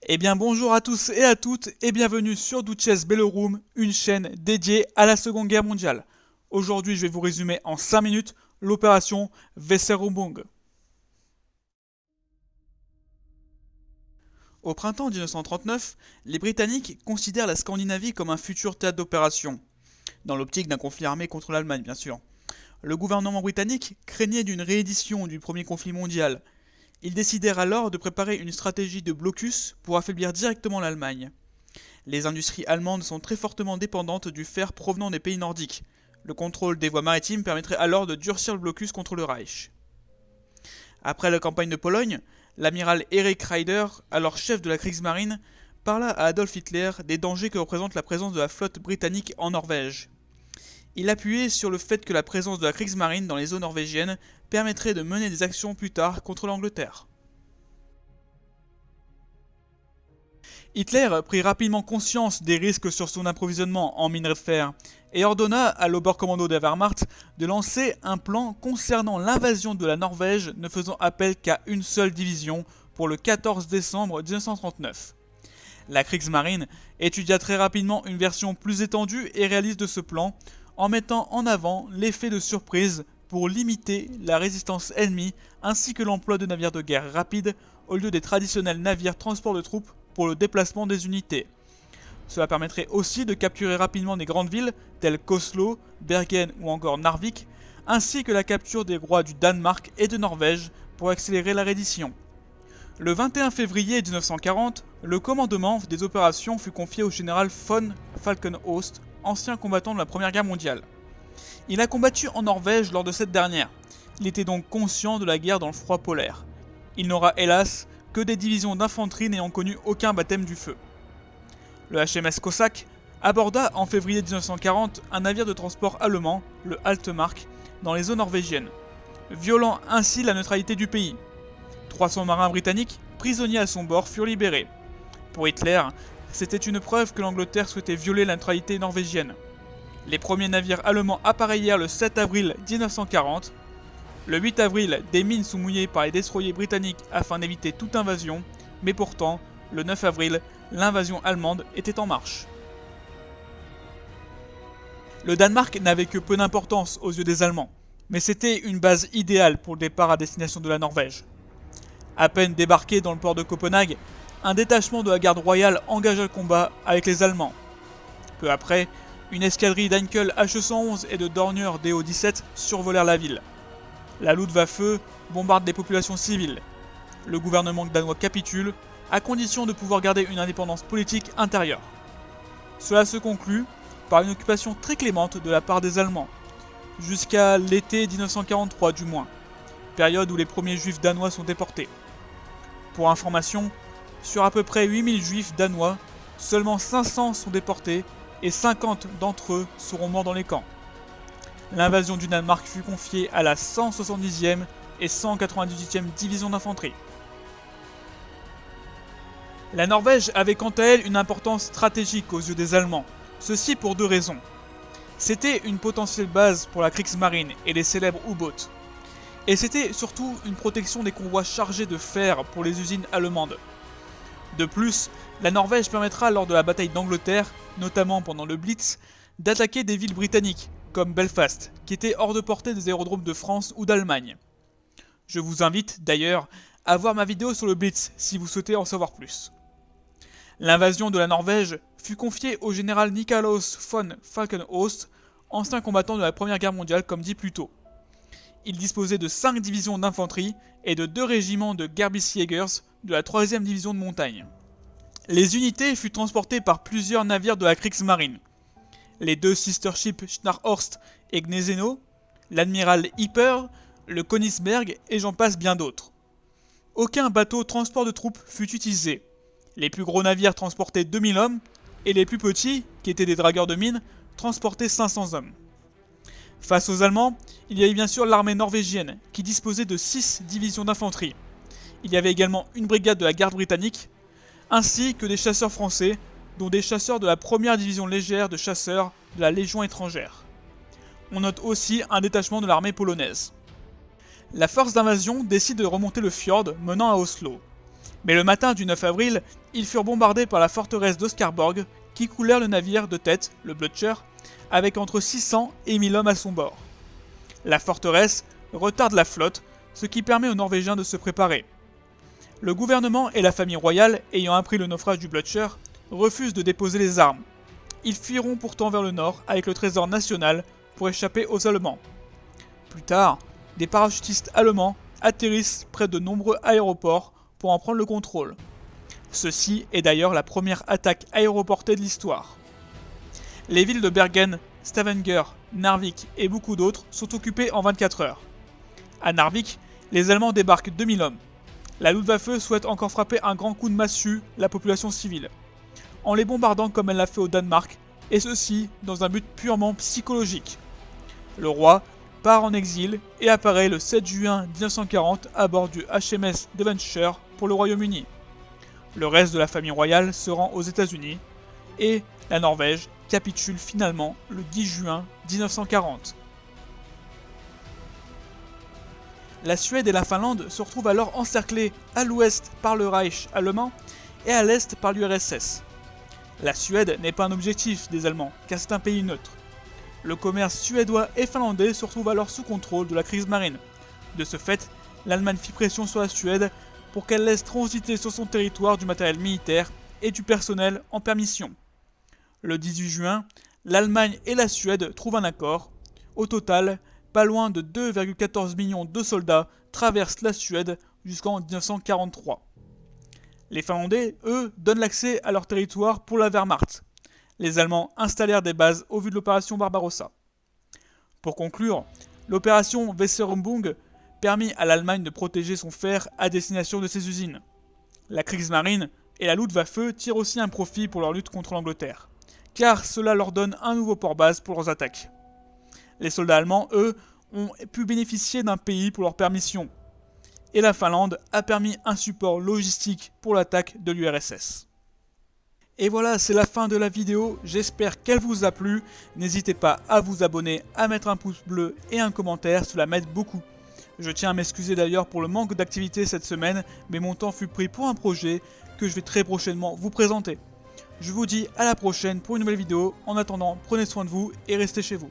Eh bien bonjour à tous et à toutes et bienvenue sur Duchess Bellorum, une chaîne dédiée à la Seconde Guerre mondiale. Aujourd'hui je vais vous résumer en 5 minutes l'opération Weserübung. Au printemps 1939, les Britanniques considèrent la Scandinavie comme un futur théâtre d'opération, dans l'optique d'un conflit armé contre l'Allemagne bien sûr. Le gouvernement britannique craignait d'une réédition du premier conflit mondial. Ils décidèrent alors de préparer une stratégie de blocus pour affaiblir directement l'Allemagne. Les industries allemandes sont très fortement dépendantes du fer provenant des pays nordiques. Le contrôle des voies maritimes permettrait alors de durcir le blocus contre le Reich. Après la campagne de Pologne, l'amiral Erich Raeder, alors chef de la Kriegsmarine, parla à Adolf Hitler des dangers que représente la présence de la flotte britannique en Norvège. Il appuyait sur le fait que la présence de la Kriegsmarine dans les eaux norvégiennes permettrait de mener des actions plus tard contre l'Angleterre. Hitler prit rapidement conscience des risques sur son approvisionnement en minerais de fer et ordonna à l'Oberkommando der Wehrmacht de lancer un plan concernant l'invasion de la Norvège ne faisant appel qu'à une seule division pour le 14 décembre 1939. La Kriegsmarine étudia très rapidement une version plus étendue et réaliste de ce plan en mettant en avant l'effet de surprise pour limiter la résistance ennemie ainsi que l'emploi de navires de guerre rapides au lieu des traditionnels navires transport de troupes pour le déplacement des unités. Cela permettrait aussi de capturer rapidement des grandes villes telles qu'Oslo, Bergen ou encore Narvik, ainsi que la capture des rois du Danemark et de Norvège pour accélérer la reddition. Le 21 février 1940, le commandement des opérations fut confié au général von Falkenhorst, ancien combattant de la Première Guerre mondiale. Il a combattu en Norvège lors de cette dernière. Il était donc conscient de la guerre dans le froid polaire. Il n'aura hélas que des divisions d'infanterie n'ayant connu aucun baptême du feu. Le HMS Cossack aborda en février 1940 un navire de transport allemand, le Altmark, dans les eaux norvégiennes, violant ainsi la neutralité du pays. 300 marins britanniques, prisonniers à son bord, furent libérés. Pour Hitler, c'était une preuve que l'Angleterre souhaitait violer la neutralité norvégienne. Les premiers navires allemands appareillèrent le 7 avril 1940. Le 8 avril, des mines sont mouillées par les destroyers britanniques afin d'éviter toute invasion, mais pourtant, le 9 avril, l'invasion allemande était en marche. Le Danemark n'avait que peu d'importance aux yeux des Allemands, mais c'était une base idéale pour le départ à destination de la Norvège. À peine débarqué dans le port de Copenhague, un détachement de la garde royale engagea le combat avec les Allemands. Peu après, une escadrille d'Heinkel H-111 et de Dornier Do-17 survolèrent la ville. La Luftwaffe bombarde des populations civiles. Le gouvernement danois capitule, à condition de pouvoir garder une indépendance politique intérieure. Cela se conclut par une occupation très clémente de la part des Allemands, jusqu'à l'été 1943 du moins, période où les premiers juifs danois sont déportés. Pour information, sur à peu près 8000 juifs danois, seulement 500 sont déportés et 50 d'entre eux seront morts dans les camps. L'invasion du Danemark fut confiée à la 170e et 198e division d'infanterie. La Norvège avait quant à elle une importance stratégique aux yeux des Allemands, ceci pour deux raisons. C'était une potentielle base pour la Kriegsmarine et les célèbres U-boats. Et c'était surtout une protection des convois chargés de fer pour les usines allemandes. De plus, la Norvège permettra lors de la bataille d'Angleterre, notamment pendant le Blitz, d'attaquer des villes britanniques, comme Belfast, qui étaient hors de portée des aérodromes de France ou d'Allemagne. Je vous invite d'ailleurs à voir ma vidéo sur le Blitz si vous souhaitez en savoir plus. L'invasion de la Norvège fut confiée au général Nikolaus von Falkenhorst, ancien combattant de la Première Guerre mondiale comme dit plus tôt. Il disposait de 5 divisions d'infanterie et de 2 régiments de Gerbissjägers de la 3e division de montagne. Les unités furent transportées par plusieurs navires de la Kriegsmarine. Les 2 sister ships Scharnhorst et Gneseno, l'admiral Hipper, le Königsberg et j'en passe bien d'autres. Aucun bateau transport de troupes fut utilisé. Les plus gros navires transportaient 2000 hommes et les plus petits, qui étaient des dragueurs de mines, transportaient 500 hommes. Face aux Allemands, il y avait bien sûr l'armée norvégienne, qui disposait de 6 divisions d'infanterie. Il y avait également une brigade de la garde britannique, ainsi que des chasseurs français, dont des chasseurs de la première division légère de chasseurs de la Légion étrangère. On note aussi un détachement de l'armée polonaise. La force d'invasion décide de remonter le fjord menant à Oslo. Mais le matin du 9 avril, ils furent bombardés par la forteresse d'Oskarborg, qui coulèrent le navire de tête, le Blücher, avec entre 600 et 1000 hommes à son bord. La forteresse retarde la flotte, ce qui permet aux Norvégiens de se préparer. Le gouvernement et la famille royale, ayant appris le naufrage du Blücher, refusent de déposer les armes. Ils fuiront pourtant vers le nord avec le trésor national pour échapper aux Allemands. Plus tard, des parachutistes allemands atterrissent près de nombreux aéroports pour en prendre le contrôle. Ceci est d'ailleurs la première attaque aéroportée de l'histoire. Les villes de Bergen, Stavanger, Narvik et beaucoup d'autres sont occupées en 24 heures. À Narvik, les Allemands débarquent 2000 hommes. La Luftwaffe souhaite encore frapper un grand coup de massue la population civile, en les bombardant comme elle l'a fait au Danemark, et ceci dans un but purement psychologique. Le roi part en exil et apparaît le 7 juin 1940 à bord du HMS Devonshire pour le Royaume-Uni. Le reste de la famille royale se rend aux États-Unis et la Norvège capitule finalement le 10 juin 1940. La Suède et la Finlande se retrouvent alors encerclées à l'ouest par le Reich allemand et à l'est par l'URSS. La Suède n'est pas un objectif des Allemands, car c'est un pays neutre. Le commerce suédois et finlandais se retrouve alors sous contrôle de la Kriegsmarine. De ce fait, l'Allemagne fit pression sur la Suède pour qu'elle laisse transiter sur son territoire du matériel militaire et du personnel en permission. Le 18 juin, l'Allemagne et la Suède trouvent un accord. Au total, pas loin de 2,14 millions de soldats traversent la Suède jusqu'en 1943. Les Finlandais, eux, donnent l'accès à leur territoire pour la Wehrmacht. Les Allemands installèrent des bases au vu de l'opération Barbarossa. Pour conclure, l'opération Weserübung permit à l'Allemagne de protéger son fer à destination de ses usines. La Kriegsmarine et la Luftwaffe tirent aussi un profit pour leur lutte contre l'Angleterre, car cela leur donne un nouveau port-base pour leurs attaques. Les soldats allemands, eux, ont pu bénéficier d'un pays pour leur permission, et la Finlande a permis un support logistique pour l'attaque de l'URSS. Et voilà, c'est la fin de la vidéo, j'espère qu'elle vous a plu. N'hésitez pas à vous abonner, à mettre un pouce bleu et un commentaire, cela m'aide beaucoup. Je tiens à m'excuser d'ailleurs pour le manque d'activité cette semaine, mais mon temps fut pris pour un projet que je vais très prochainement vous présenter. Je vous dis à la prochaine pour une nouvelle vidéo, en attendant, prenez soin de vous et restez chez vous.